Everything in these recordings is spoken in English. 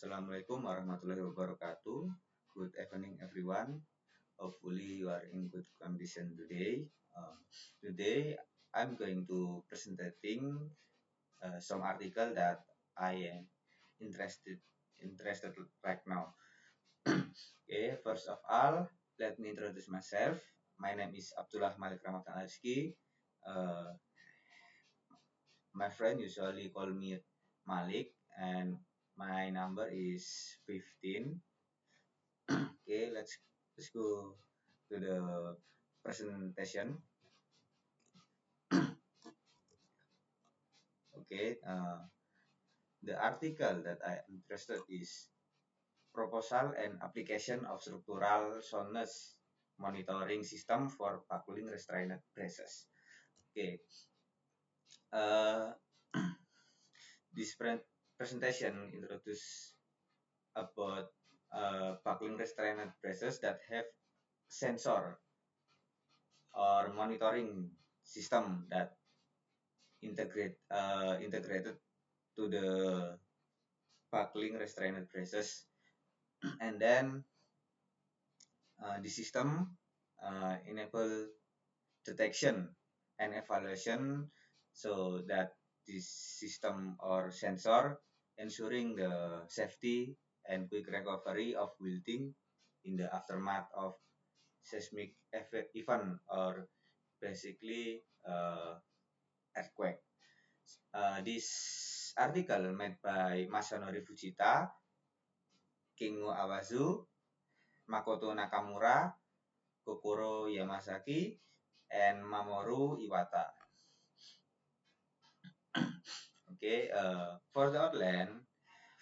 Assalamualaikum warahmatullahi wabarakatuh. Good evening, everyone. Hopefully, you are in good condition today. Today, I'm going to presenting some article that I am interested right now. Okay, first of all, let me introduce myself. My name is Abdullah Malik Ramadan Rizky. Uh, my friend usually call me Malik, and my number is 15. Okay, let's go to the presentation. Okay, the article that I am interested is proposal and application of structural soundness monitoring system for buckling restrained braces. Okay, uh, this presentation introduce about buckling restrained braces that have sensor or monitoring system that integrated to the buckling restrained braces, and then the system enable detection and evaluation so that this system or sensor ensuring the safety and quick recovery of building in the aftermath of seismic event or basically earthquake. This article made by Masanori Fujita, Kingo Awazu, Makoto Nakamura, Kokoro Yamazaki, and Mamoru Iwata. Okay, for the outline,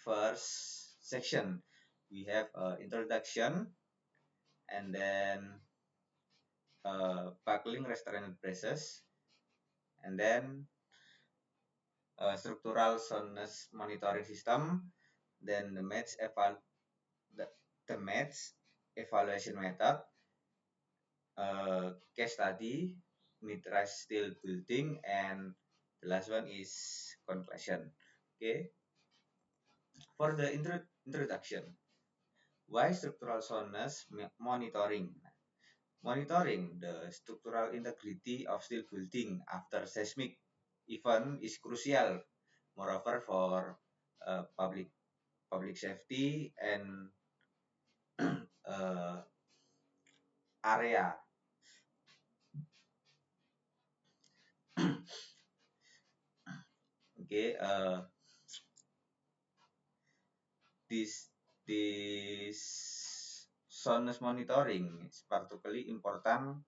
first section we have introduction, and then buckling restrained braces, and then structural soundness monitoring system, then the, the match evaluation method, case study, mid-rise steel building, and the last one is conclusion. Okay, for the introduction, why structural soundness monitoring? Monitoring the structural integrity of steel building after seismic event is crucial, moreover for public safety and uh, area. Okay, this soundness monitoring is particularly important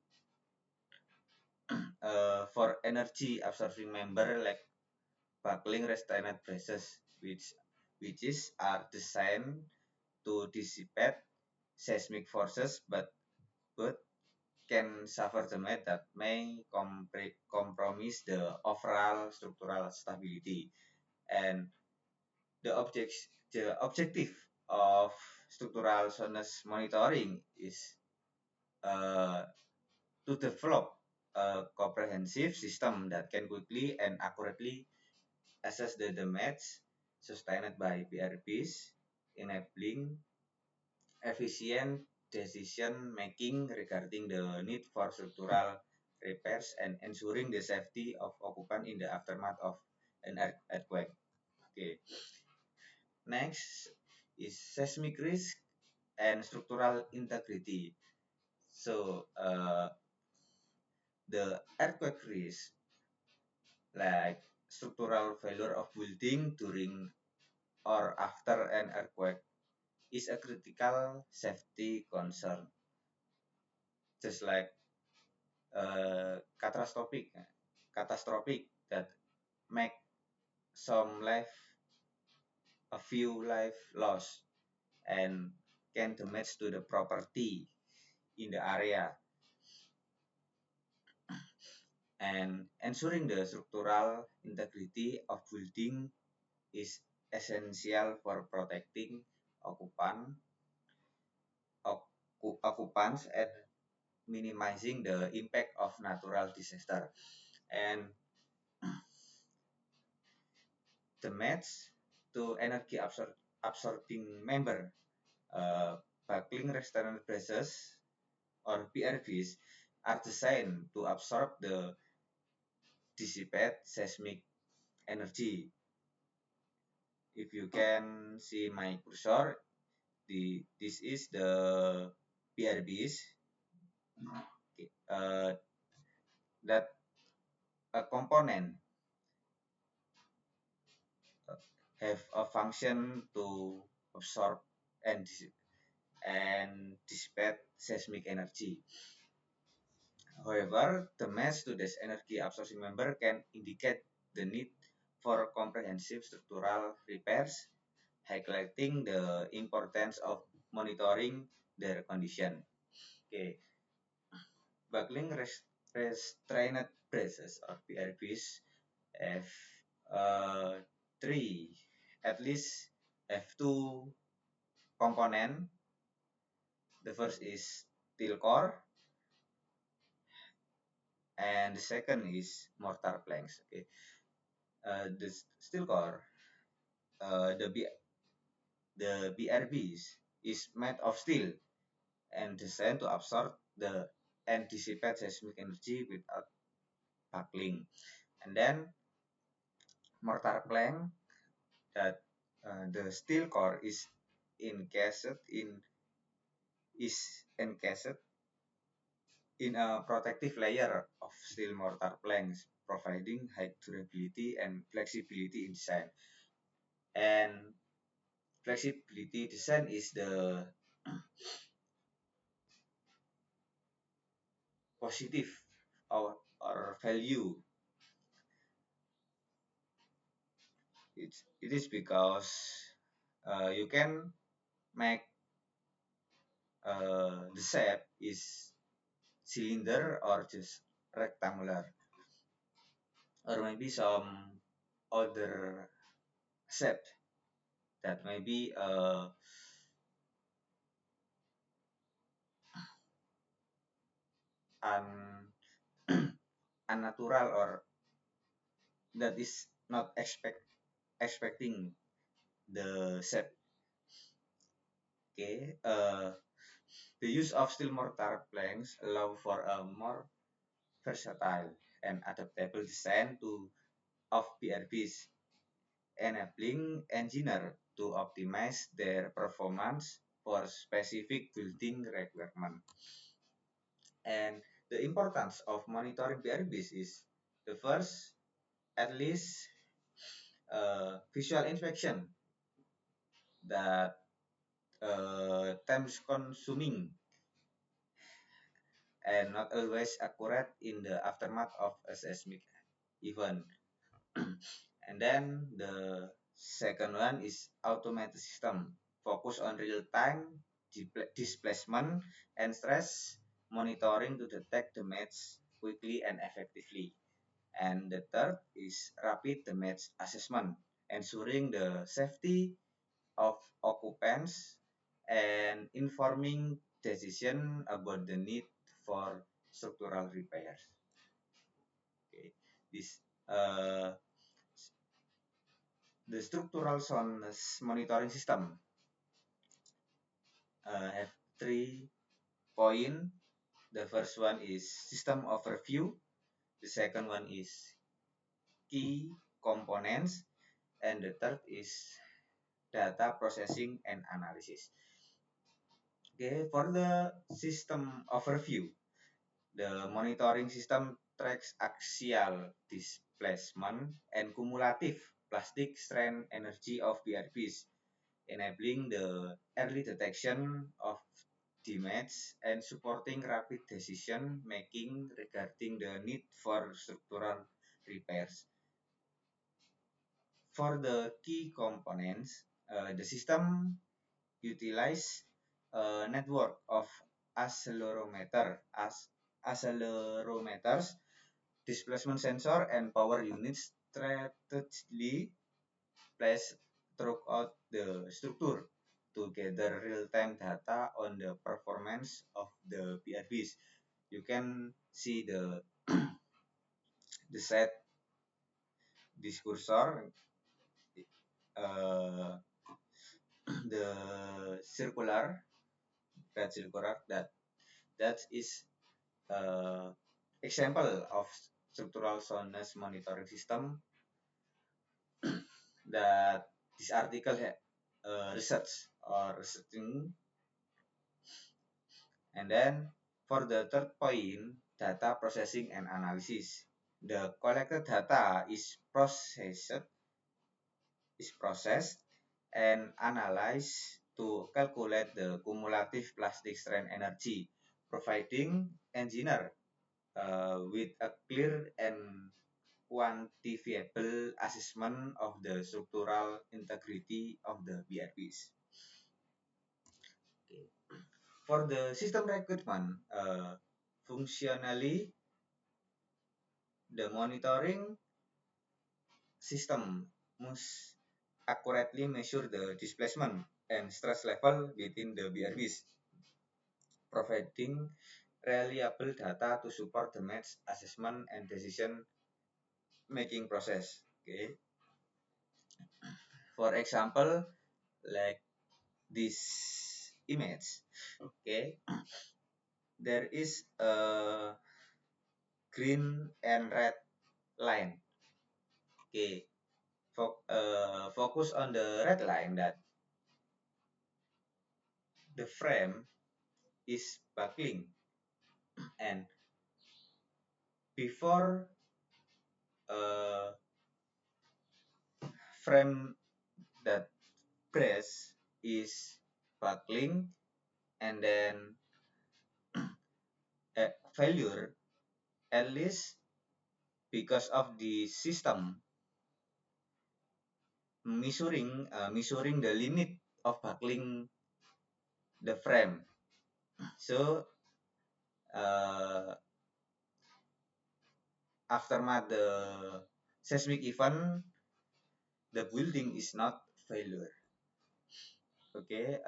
for energy absorbing member like buckling restrained braces, which are designed to dissipate seismic forces, but can suffer damage that may compromise the overall structural stability. And the objective of structural soundness monitoring is uh, to develop a comprehensive system that can quickly and accurately assess the damage sustained by BRBs, enabling efficient decision making regarding the need for structural repairs and ensuring the safety of occupant in the aftermath of an earthquake. Okay. Next is seismic risk and structural integrity. So the earthquake risk, like structural failure of building during or after an earthquake, is a critical safety concern. Just like catastrophic that make some life, a few life loss, and can damage to the property in the area, and ensuring the structural integrity of building is essential for protecting occupant occupants and minimizing the impact of natural disaster. And the match to energy absorbing member. Buckling external braces or BRBs are designed to absorb the dissipate seismic energy. If you can see my cursor, this is the BRBs. Okay. That a component have a function to absorb and dissipate seismic energy. However, the match to this energy absorption member can indicate the need for comprehensive structural repairs, highlighting the importance of monitoring their condition. Okay, buckling restrained braces or PRBs have three, at least have two component. The first is steel core, and the second is mortar planks. Okay, the steel core, the BRBs is made of steel and designed to absorb the and dissipate seismic energy without buckling. And then mortar plank, that the steel core is encased in a protective layer of steel mortar planks, providing high durability and flexibility in design. And flexibility design is the positive or value. It is because you can make the shape is cylinder or just rectangular, or maybe some other shape that may be un, unnatural, or that is not expecting the shape. Okay, the use of steel mortar planks allow for a more versatile and adaptable design of PRBs, enabling engineers to optimize their performance for specific building requirements. And the importance of monitoring PRBs is the first, at least visual inspection that times consuming and not always accurate in the aftermath of a seismic event. And then the second one is automated system, focus on real-time displacement and stress monitoring to detect damage quickly and effectively. And the third is rapid damage assessment, ensuring the safety of occupants and informing decision about the need for structural repairs. Okay, this the structural soundness monitoring system have 3 points. The first one is system overview. The second one is key components, and the third is data processing and analysis. Okay, for the system overview, the monitoring system tracks axial displacement and cumulative plastic strain energy of BRBs, enabling the early detection of damage and supporting rapid decision making regarding the need for structural repairs. For the key components, the system utilize a network of accelerometers, displacement sensor, and power units strategically placed throughout the structure to gather real-time data on the performance of the PRVs. You can see the set this cursor. Uh, the circular that is example of structural soundness monitoring system that this article research or researching. And then for the third point, data processing and analysis. The collected data is processed and analyzed to calculate the cumulative plastic strain energy, providing engineer with a clear and quantifiable assessment of the structural integrity of the BRBs. Okay. For the system requirement, functionally, the monitoring system must accurately measure the displacement and stress level within the BRBs, providing reliable data to support the match assessment and decision making process. Okay. For example, like this image, okay, there is a green and red line. Okay, focus on the red line that the frame is buckling, and before uh, frame that brace is buckling and then failure, at least because of the system measuring the limit of buckling the frame. So aftermath the seismic event, the building is not failure. Okay,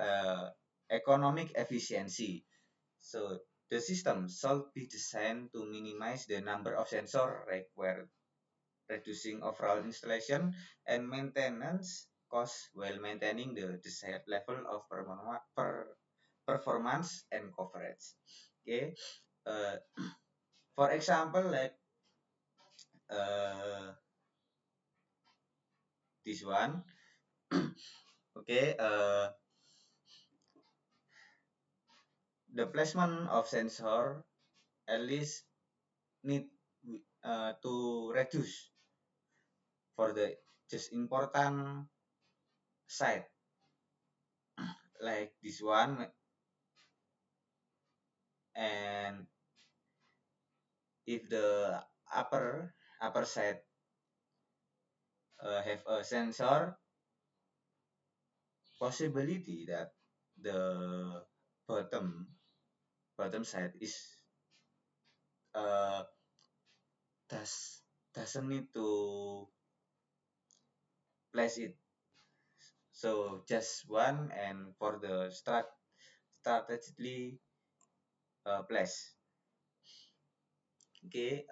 economic efficiency. So the system should be designed to minimize the number of sensor required, reducing overall installation and maintenance costs while maintaining the desired level of performance and coverage. Okay, uh, for example, like uh, this one. Okay, the placement of sensor at least need to reduce for the just important site like this one, and if the upper side have a sensor, possibility that the bottom side is uh, doesn't need to place it. So just one, and for the strategically place. Okay,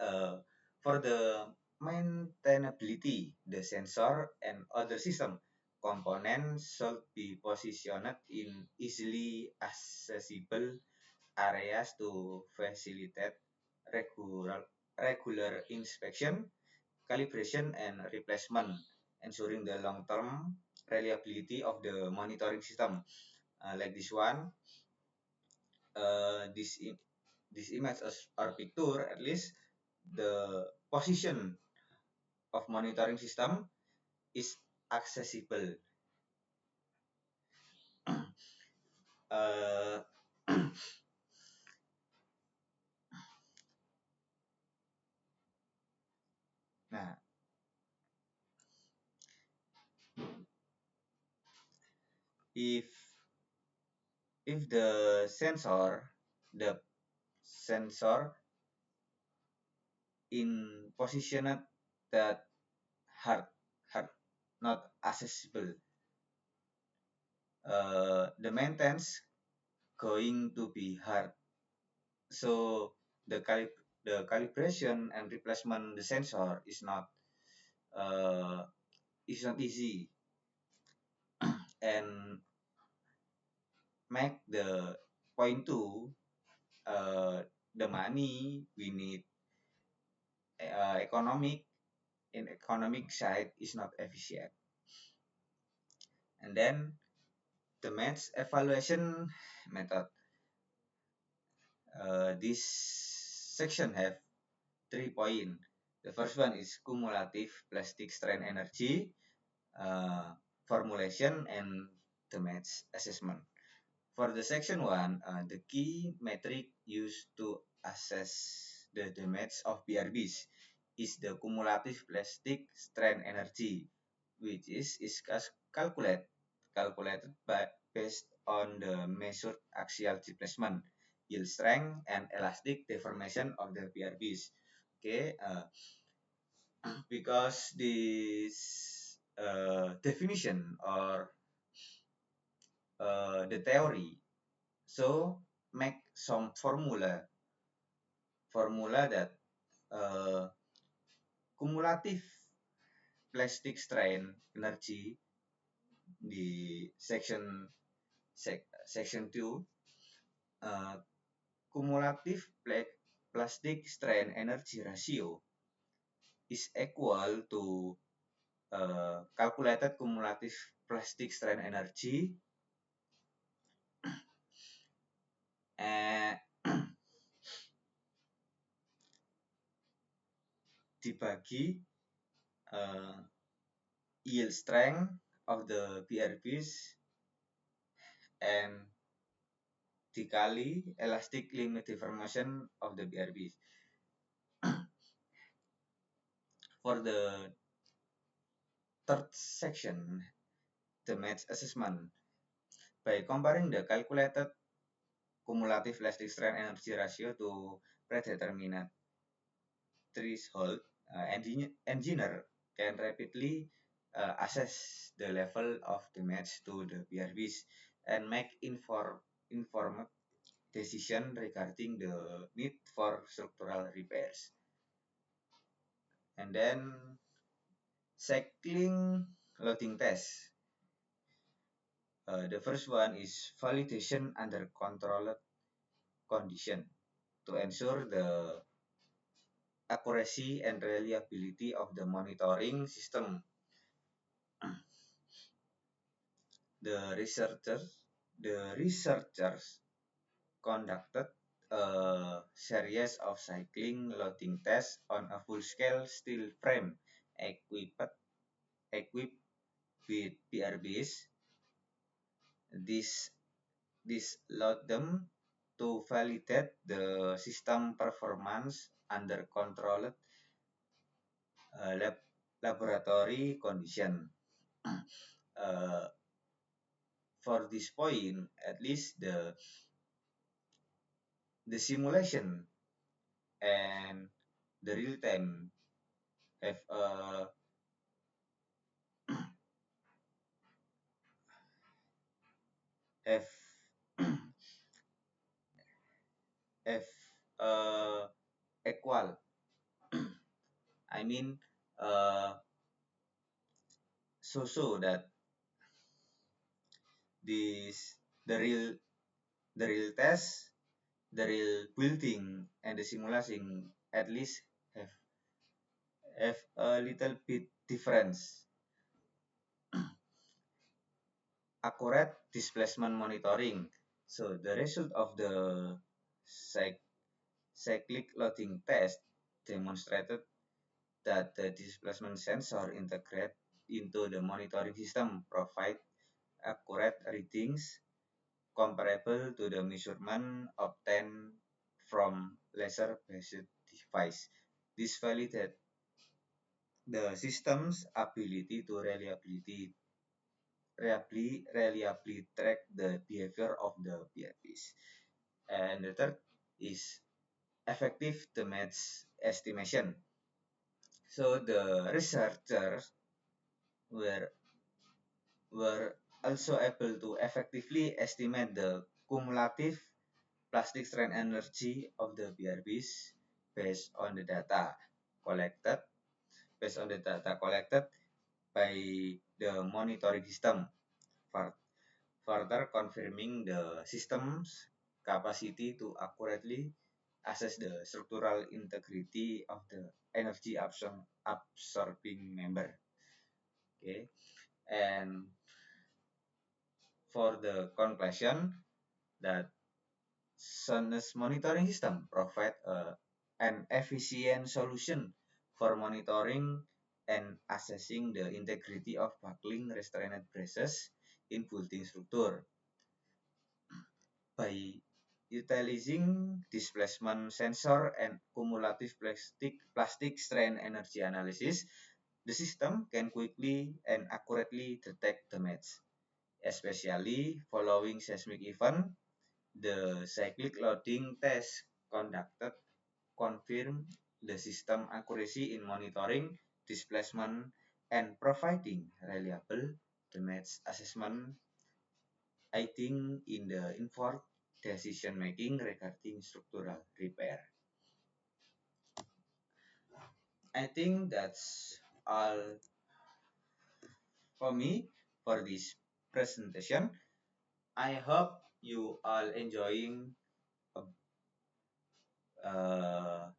for the maintainability, the sensor and other system components should be positioned in easily accessible areas to facilitate regular inspection, calibration, and replacement, ensuring the long-term reliability of the monitoring system. Like this one, this image or picture, at least the position of monitoring system is accessible. uh, nah, if the sensor in position that hard hard not accessible, the maintenance going to be hard. So the calibration and replacement the sensor uh, is not easy, and make the point two, the money we need economic side is not efficient. And then the maths evaluation method. This section have 3 points. The first one is cumulative plastic strain energy, formulation, and the maths assessment. For the section one, the key metric used to assess the damage of BRBs is the cumulative plastic strain energy, which is calculated based on the measured axial displacement, yield strength, and elastic deformation of the BRBs. Okay, because this definition or the theory, so make some formula that cumulative plastic strain energy di section 2, cumulative plastic strain energy ratio is equal to calculated cumulative plastic strain energy and dibagi yield strength of the BRBs and dikali elastic limit deformation of the BRBs. For the third section, the maths assessment, by comparing the calculated cumulative plastic strain energy ratio to predetermined threshold, engineer can rapidly assess the level of damage to the BRBs and make informed decision regarding the need for structural repairs. And then cycling loading test. The first one is validation under controlled condition to ensure the accuracy and reliability of the monitoring system. The researchers conducted a series of cycling loading tests on a full-scale steel frame equipped with BRBs. This allowed them to validate the system performance under controlled laboratory condition. For this point, at least the simulation and the real time have have have equal. I mean, so that this the real test, the real building, and the simulation at least have a little bit difference. Accurate displacement monitoring. So the result of the cyclic loading test demonstrated that the displacement sensor integrated into the monitoring system provide accurate readings comparable to the measurement obtained from laser-based device. This validates the system's ability to reliably track the behavior of the BRBs. And the third is effective damage estimation. So the researchers were were also able to effectively estimate the cumulative plastic strain energy of the BRBs based on the data collected by the monitoring system. further confirming the system's capacity to accurately assess the structural integrity of the energy absorbing member. Okay, and for the conclusion, that Sun's monitoring system provide an efficient solution for monitoring and assessing the integrity of buckling restrained braces in building structure by utilizing displacement sensor and cumulative plastic strain energy analysis. The system can quickly and accurately detect damage, especially following seismic event. The cyclic loading test conducted confirm the system accuracy in monitoring displacement and providing reliable damage assessment, aiding in the informed decision making regarding structural repair. I think that's all for me for this presentation. I hope you all enjoying uh,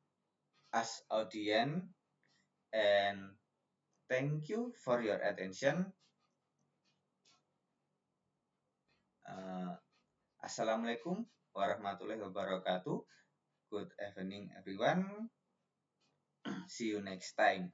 as audience, and thank you for your attention. Uh, Assalamualaikum warahmatullahi wabarakatuh. Good evening, everyone. See you next time.